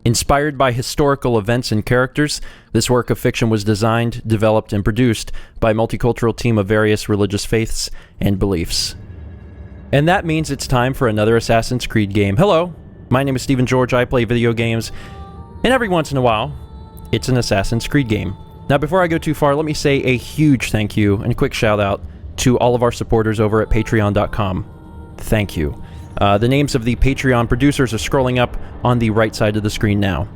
Inspired by historical events and characters, this work of fiction was designed, developed, and produced by a multicultural team of various religious faiths and beliefs. And that means it's time for another Assassin's Creed game. Hello, my name is Stephen George, I play video games, and every once in a while, it's an Assassin's Creed game. Now before I go too far, let me say a huge thank you and a quick shout out to all of our supporters over at patreon.com. Thank you. The names of the Patreon producers are scrolling up on the right side of the screen now.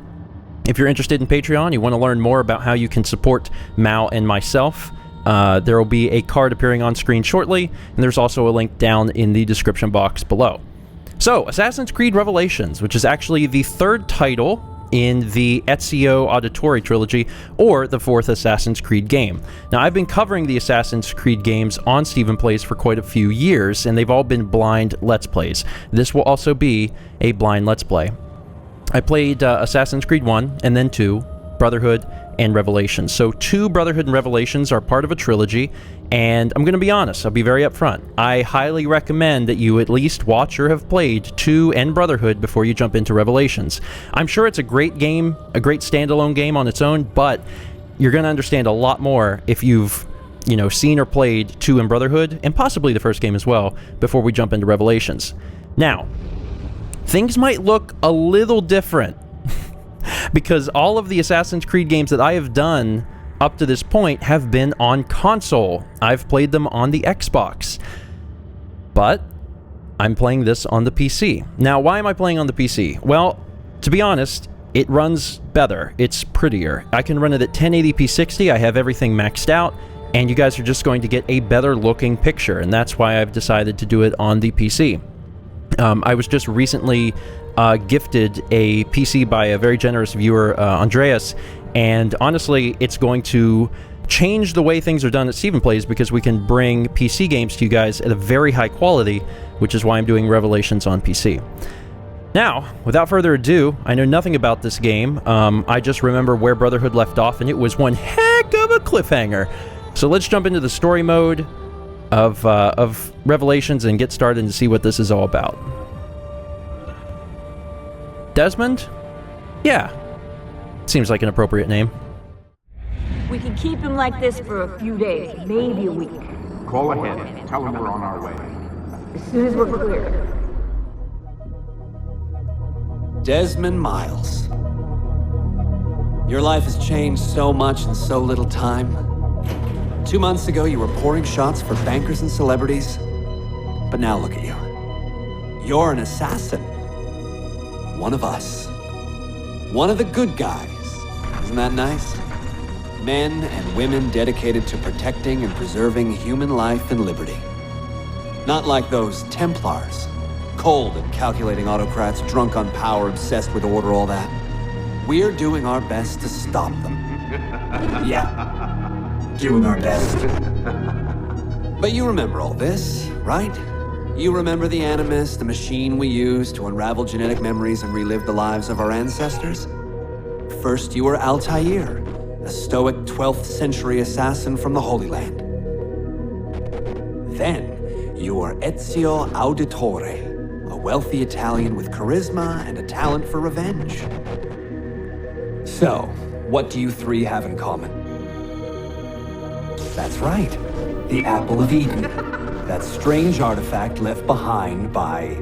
If you're interested in Patreon, you want to learn more about how you can support Mal and myself, there will be a card appearing on screen shortly, and there's also a link down in the description box below. So, Assassin's Creed Revelations, which is actually the third title in the Ezio Auditore trilogy, or the fourth Assassin's Creed game. Now, I've been covering the Assassin's Creed games on StephenPlays for quite a few years, and they've all been blind Let's Plays. This will also be a blind Let's Play. I played Assassin's Creed 1, and then 2, Brotherhood, and Revelations. So 2 Brotherhood and Revelations are part of a trilogy, and I'm going to be honest, I'll be very upfront. I highly recommend that you at least watch or have played 2 and Brotherhood before you jump into Revelations. I'm sure it's a great game, a great standalone game on its own, but you're going to understand a lot more if you've, seen or played 2 and Brotherhood, and possibly the first game as well, before we jump into Revelations. Now, things might look a little different because all of the Assassin's Creed games that I have done up to this point have been on console. I've played them on the Xbox, but I'm playing this on the PC. Now, why am I playing on the PC? Well, to be honest, it runs better. It's prettier. I can run it at 1080p 60. I have everything maxed out, and you guys are just going to get a better looking picture, and that's why I've decided to do it on the PC. I was just recently gifted a PC by a very generous viewer, Andreas, and honestly, it's going to change the way things are done at StephenPlays because we can bring PC games to you guys at a very high quality, which is why I'm doing Revelations on PC. Now, without further ado, I know nothing about this game. I just remember where Brotherhood left off, and it was one heck of a cliffhanger. So let's jump into the story mode of Revelations and get started and see what this is all about. Desmond? Yeah. Seems like an appropriate name. We can keep him like this for a few days, maybe a week. Call ahead. Tell him we're on our way. As soon as we're clear. Desmond Miles. Your life has changed so much in so little time. 2 months ago, you were pouring shots for bankers and celebrities. But now look at you. You're an assassin. One of us. One of the good guys. Isn't that nice? Men and women dedicated to protecting and preserving human life and liberty. Not like those Templars. Cold and calculating autocrats, drunk on power, obsessed with order, all that. We're doing our best to stop them. Yeah. Doing our best. But you remember all this, right? You remember the Animus, the machine we use to unravel genetic memories and relive the lives of our ancestors? First, you were Altair, a stoic 12th century assassin from the Holy Land. Then, you were Ezio Auditore, a wealthy Italian with charisma and a talent for revenge. So, what do you three have in common? That's right, the Apple of Eden. That strange artifact left behind by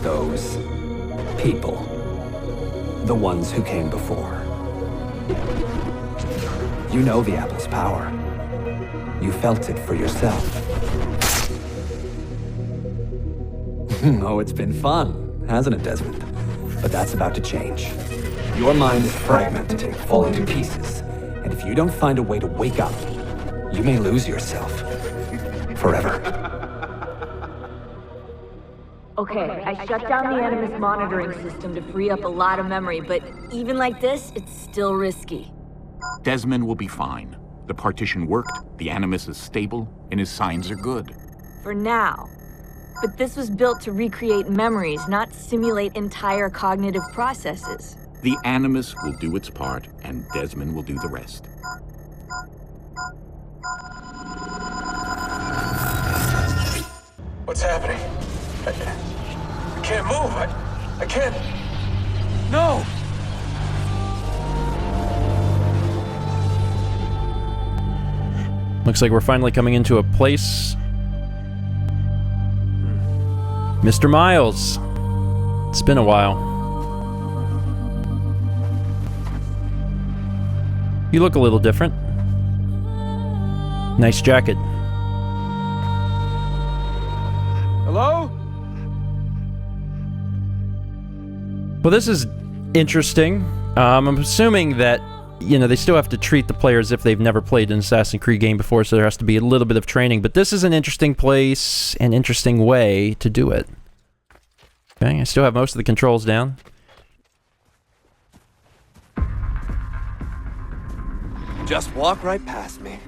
those people. The ones who came before. You know the apple's power. You felt it for yourself. Oh, it's been fun, hasn't it, Desmond? But that's about to change. Your mind is fragmented, falling to pieces. And if you don't find a way to wake up, you may lose yourself. Forever. Okay, I shut down the Animus monitoring system to free up a lot of memory, but even like this, it's still risky. Desmond will be fine. The partition worked, the Animus is stable, and his signs are good. For now. But this was built to recreate memories, not simulate entire cognitive processes. The Animus will do its part, and Desmond will do the rest. What's happening? I can't move. I can't. No! Looks like we're finally coming into a place. Mr. Miles. It's been a while. You look a little different. Nice jacket. Hello? Well, this is interesting. I'm assuming that, you know, they still have to treat the players as if they've never played an Assassin's Creed game before, so there has to be a little bit of training, but this is an interesting place, an interesting way to do it. Okay, I still have most of the controls down. Just walk right past me.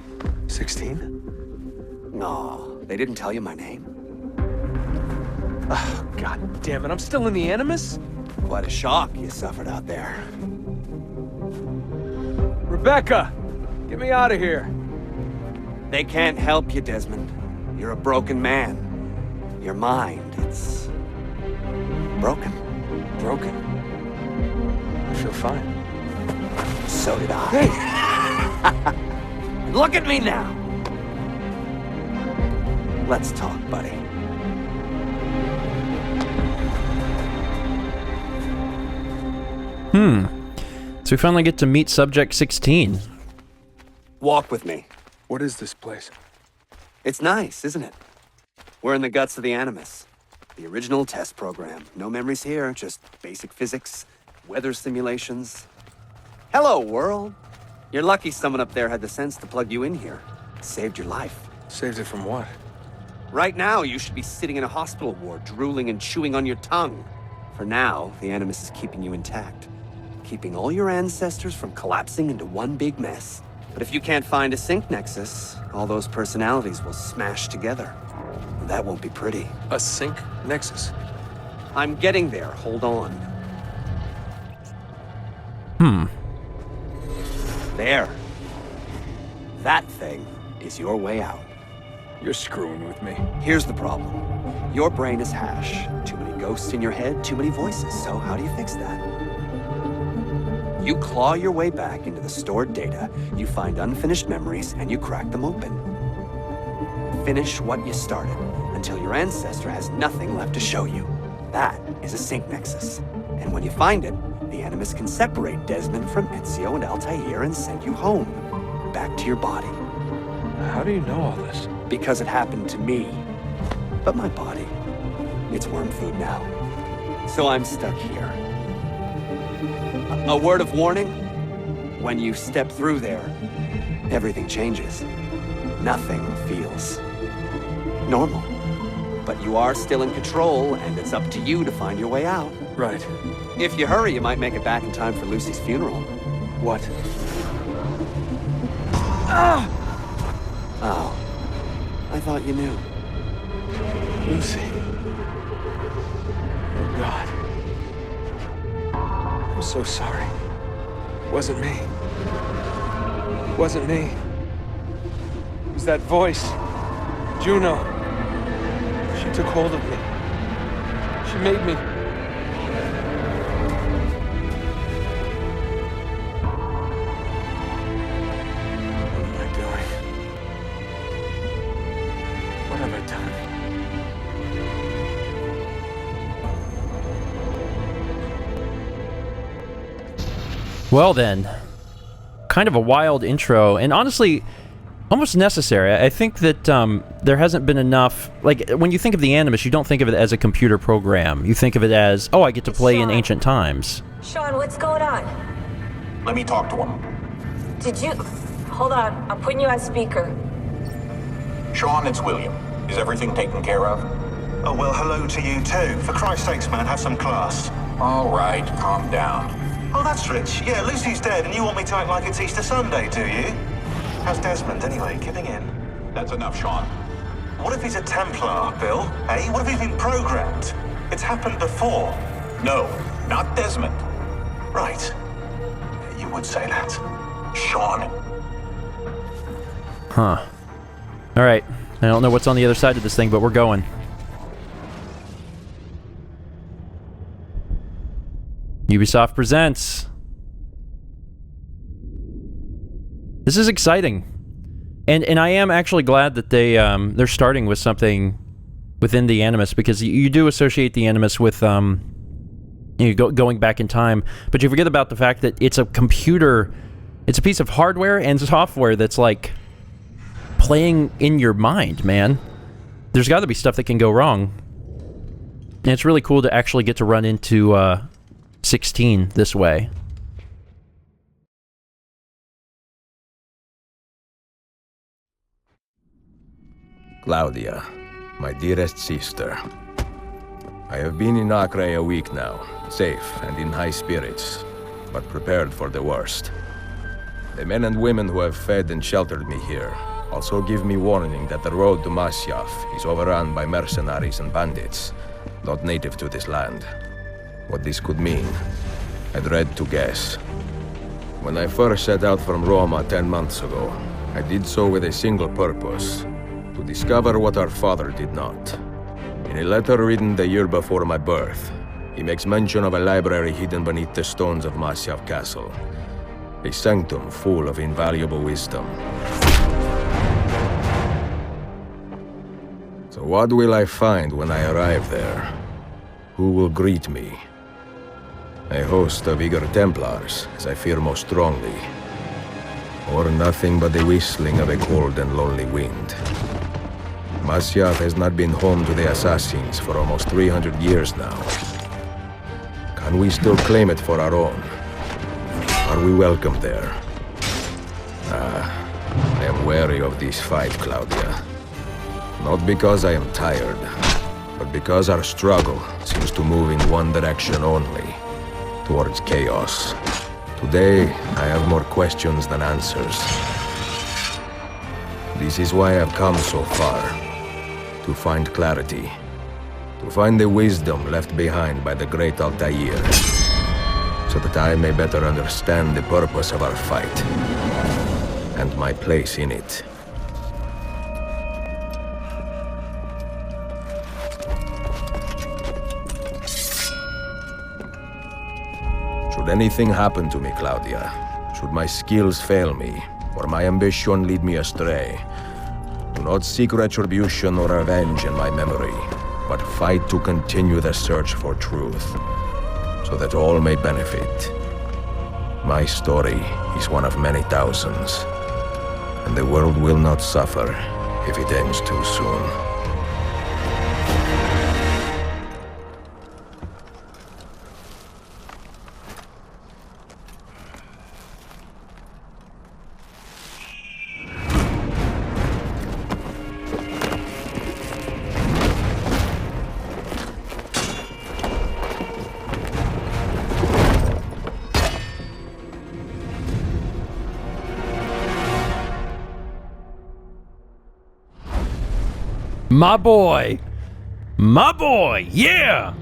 16? No, they didn't tell you my name. Oh, God damn it, I'm still in the Animus? Quite a shock you suffered out there. Rebecca! Get me out of here. They can't help you, Desmond. You're a broken man. Your mind, it's... broken. Broken? I feel fine. So did I. Hey! Look at me now! Let's talk, buddy. So we finally get to meet Subject 16. Walk with me. What is this place? It's nice, isn't it? We're in the guts of the Animus. The original test program. No memories here, just basic physics, weather simulations. Hello, world. You're lucky someone up there had the sense to plug you in here. Saved your life. Saved it from what? Right now, you should be sitting in a hospital ward, drooling and chewing on your tongue. For now, the Animus is keeping you intact. Keeping all your ancestors from collapsing into one big mess. But if you can't find a sync nexus, all those personalities will smash together. And that won't be pretty. A sync nexus? I'm getting there, hold on. There. That thing is your way out. You're screwing with me. Here's the problem. Your brain is hash. Too many ghosts in your head, too many voices. So how do you fix that? You claw your way back into the stored data, you find unfinished memories, and you crack them open. Finish what you started, until your ancestor has nothing left to show you. That is a sync nexus. And when you find it, the Animus can separate Desmond from Ezio and Altair and send you home. Back to your body. How do you know all this? Because it happened to me. But my body, it's worm food now. So I'm stuck here. A word of warning? When you step through there, everything changes. Nothing feels normal. But you are still in control, and it's up to you to find your way out. Right. If you hurry, you might make it back in time for Lucy's funeral. What? Ah! Oh. I thought you knew. Lucy. Oh, God. I'm so sorry. It wasn't me. It wasn't me. It was that voice. Juno. She took hold of me. She made me... What am I doing? What have I done? Well then, kind of a wild intro, and honestly, almost necessary. I think that there hasn't been enough, like, when you think of the Animus, you don't think of it as a computer program. You think of it as, oh, I get to play in ancient times. Sean, what's going on? Let me talk to him. Did you... Hold on, I'm putting you on speaker. Sean, it's William. Is everything taken care of? Oh, well, hello to you too. For Christ's sakes, man, have some class. All right, calm down. Oh, that's rich. Yeah, Lucy's dead, and you want me to act like it's Easter Sunday, do you? How's Desmond, anyway? Giving in? That's enough, Sean. What if he's a Templar, Bill? Eh? What if he's been programmed? It's happened before. No, not Desmond. Right. You would say that. Sean. Huh. Alright, I don't know what's on the other side of this thing, but we're going. Ubisoft presents. This is exciting. And I am actually glad that they're starting with something within the Animus, because you do associate the Animus with going back in time, but you forget about the fact that it's a computer, it's a piece of hardware and software that's like playing in your mind, man. There's got to be stuff that can go wrong. And it's really cool to actually get to run into 16 this way. Claudia, my dearest sister. I have been in Acre a week now, safe and in high spirits, but prepared for the worst. The men and women who have fed and sheltered me here also give me warning that the road to Masyaf is overrun by mercenaries and bandits, not native to this land. What this could mean, I dread to guess. When I first set out from Roma 10 months ago, I did so with a single purpose: to discover what our father did not. In a letter written the year before my birth, he makes mention of a library hidden beneath the stones of Masyaf Castle. A sanctum full of invaluable wisdom. So what will I find when I arrive there? Who will greet me? A host of eager Templars, as I fear most strongly. Or nothing but the whistling of a cold and lonely wind. Masyaf has not been home to the assassins for almost 300 years now. Can we still claim it for our own? Are we welcome there? I am wary of this fight, Claudia. Not because I am tired, but because our struggle seems to move in one direction only, towards chaos. Today, I have more questions than answers. This is why I've come so far. To find clarity. To find the wisdom left behind by the great Altair. So that I may better understand the purpose of our fight. And my place in it. Should anything happen to me, Claudia, should my skills fail me, or my ambition lead me astray, do not seek retribution or revenge in my memory, but fight to continue the search for truth, so that all may benefit. My story is one of many thousands, and the world will not suffer if it ends too soon. My boy! My boy! Yeah!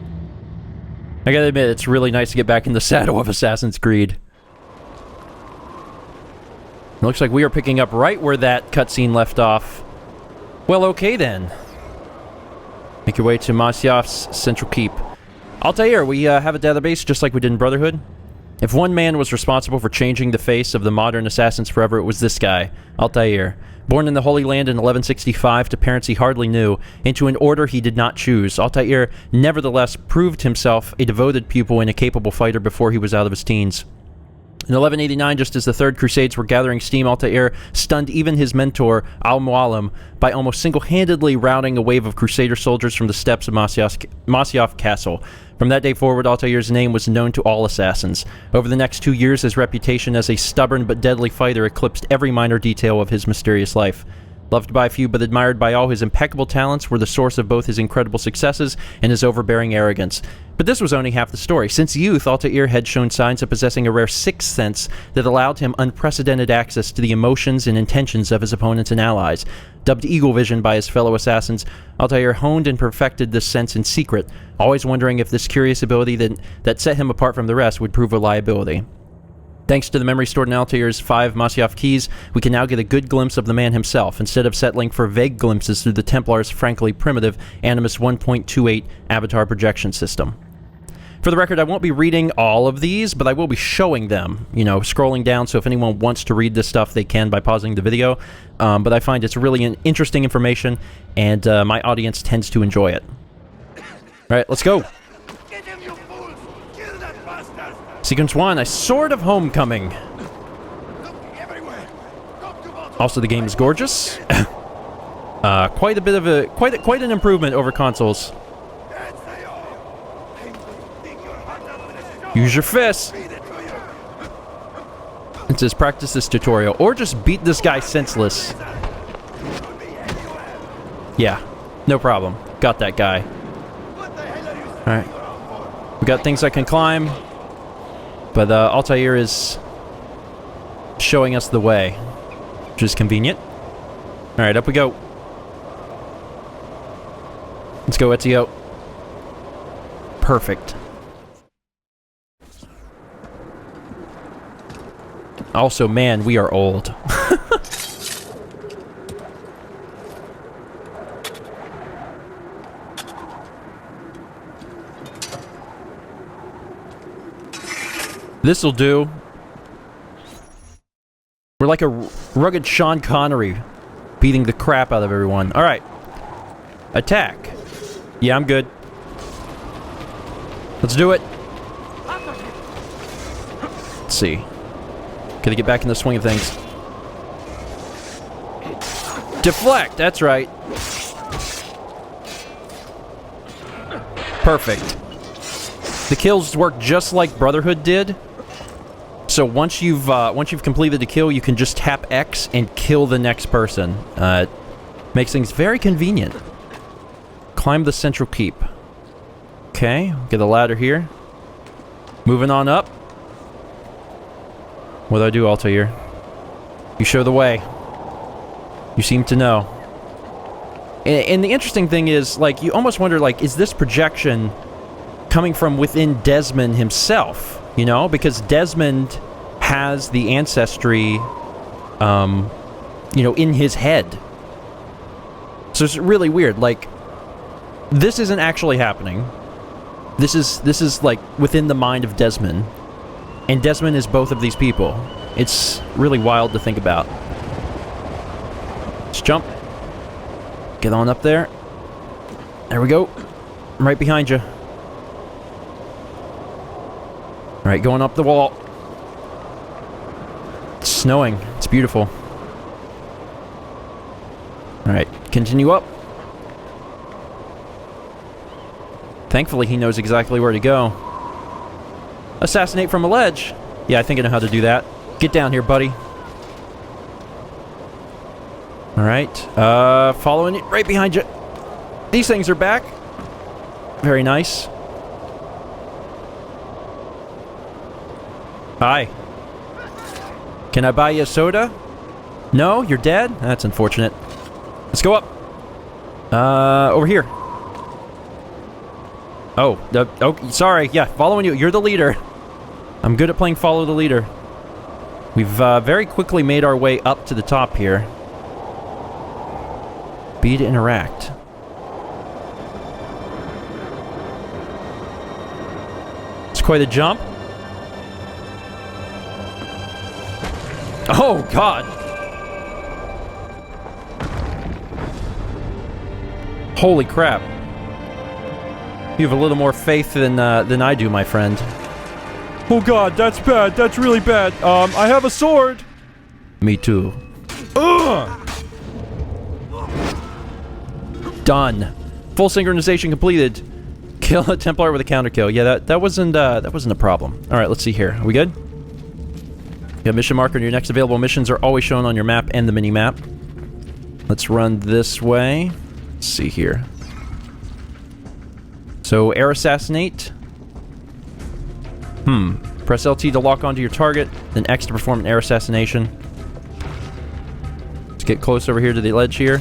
I gotta admit, it's really nice to get back in the saddle of Assassin's Creed. It looks like we are picking up right where that cutscene left off. Well, okay then. Make your way to Masyaf's central keep. Altair, we have a database just like we did in Brotherhood. If one man was responsible for changing the face of the modern assassins forever, it was this guy, Altair. Born in the Holy Land in 1165 to parents he hardly knew, into an order he did not choose, Altair nevertheless proved himself a devoted pupil and a capable fighter before he was out of his teens. In 1189, just as the Third Crusades were gathering steam, Altair stunned even his mentor, Al-Mualim, by almost single-handedly routing a wave of Crusader soldiers from the steps of Masyaf Castle. From that day forward, Altair's name was known to all assassins. Over the next 2 years, his reputation as a stubborn but deadly fighter eclipsed every minor detail of his mysterious life. Loved by few but admired by all, his impeccable talents were the source of both his incredible successes and his overbearing arrogance. But this was only half the story. Since youth, Altair had shown signs of possessing a rare sixth sense that allowed him unprecedented access to the emotions and intentions of his opponents and allies. Dubbed Eagle Vision by his fellow assassins, Altair honed and perfected this sense in secret, always wondering if this curious ability that set him apart from the rest would prove a liability. Thanks to the memory stored in Altair's 5 Masyaf keys, we can now get a good glimpse of the man himself, instead of settling for vague glimpses through the Templars' frankly primitive Animus 1.28 avatar projection system. For the record, I won't be reading all of these, but I will be showing them, you know, scrolling down, so if anyone wants to read this stuff, they can by pausing the video. But I find it's really interesting information, and my audience tends to enjoy it. Alright, let's go. Sequence 1, a Sword of Homecoming. Also, the game is gorgeous. Quite a bit of a quite an improvement over consoles. Use your fists. It says practice this tutorial, or just beat this guy senseless. Yeah, no problem. Got that guy. All right, we got things I can climb, but Altair is showing us the way, which is convenient. All right, up we go. Let's go, Ezio. Perfect. Also, man, we are old. This'll do. We're like a rugged Sean Connery, beating the crap out of everyone. All right. Attack. Yeah, I'm good. Let's do it. Let's see. Gotta get back in the swing of things. Deflect, that's right. Perfect. The kills work just like Brotherhood did. So once you've completed the kill, you can just tap X and kill the next person. It makes things very convenient. Climb the central keep. Okay, get a ladder here. Moving on up. What do I do, Altair? You show the way. You seem to know. And the interesting thing is, like, you almost wonder, like, is this projection coming from within Desmond himself? You know, because Desmond has the ancestry, you know, in his head. So it's really weird. Like, this isn't actually happening. This is like within the mind of Desmond, and Desmond is both of these people. It's really wild to think about. Let's jump. Get on up there. There we go. I'm right behind you. All right, going up the wall. It's snowing. It's beautiful. All right, continue up. Thankfully, he knows exactly where to go. Assassinate from a ledge. Yeah, I think I know how to do that. Get down here, buddy. Alright. Following it right behind you. These things are back. Very nice. Hi. Can I buy you a soda? No? You're dead? That's unfortunate. Let's go up. Over here. Oh, sorry. Yeah, following you. You're the leader. I'm good at playing follow the leader. We've very quickly made our way up to the top here. B to interact. It's quite a jump. Oh, God. Holy crap. You have a little more faith than I do, my friend. Oh God, that's bad. That's really bad. I have a sword. Me too. Ugh! Done. Full synchronization completed. Kill a Templar with a counter kill. Yeah, that wasn't a problem. All right, let's see here. Are we good? Yeah, mission marker and your next available missions are always shown on your map and the mini map. Let's run this way. Let's see here. So, air assassinate. Press LT to lock onto your target, then X to perform an air assassination. Let's get close over here to the ledge here.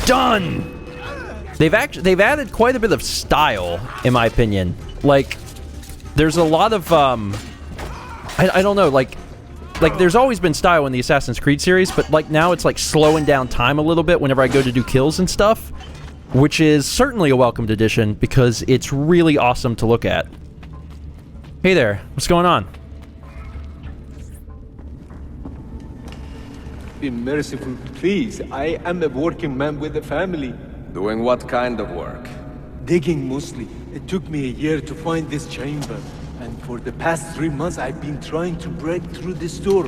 Done! They've added quite a bit of style, in my opinion. Like, there's a lot of, I don't know, like there's always been style in the Assassin's Creed series, but like now it's like slowing down time a little bit whenever I go to do kills and stuff. which is certainly a welcomed addition because it's really awesome to look at. Hey there, what's going on? Be merciful, please. I am a working man with a family. Doing what kind of work? Digging mostly. It took me a year to find this chamber. And for the past 3 months, I've been trying to break through this door.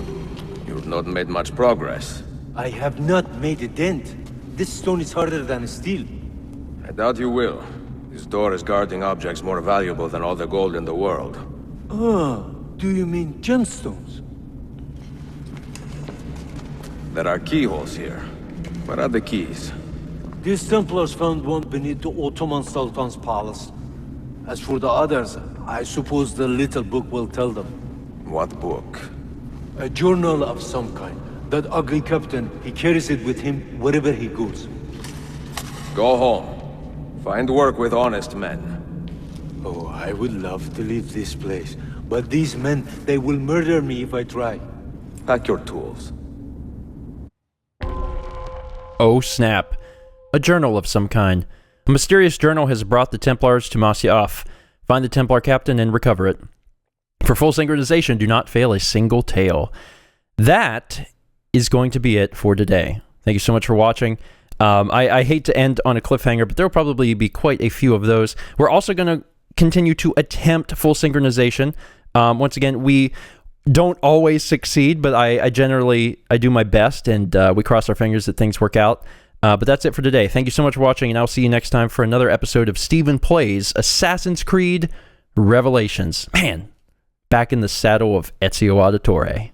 You've not made much progress. I have not made a dent. This stone is harder than steel. I doubt you will. This door is guarding objects more valuable than all the gold in the world. Oh, do you mean gemstones? There are keyholes here. Where are the keys? These Templars found one beneath the Ottoman Sultan's palace. As for the others, I suppose the little book will tell them. What book? A journal of some kind. That ugly captain, he carries it with him wherever he goes. Go home. Find work with honest men. Oh, I would love to leave this place. But these men, they will murder me if I try. Pack your tools. Oh snap. A journal of some kind. A mysterious journal has brought the Templars to Masyaf. Find the Templar captain and recover it. For full synchronization, do not fail a single tale. That is going to be it for today. Thank you so much for watching. I hate to end on a cliffhanger, but there will probably be quite a few of those. We're also going to continue to attempt full synchronization. Once again, we don't always succeed, but I generally do my best, and we cross our fingers that things work out. But that's it for today. Thank you so much for watching, and I'll see you next time for another episode of StephenPlays Assassin's Creed Revelations. Man, back in the saddle of Ezio Auditore.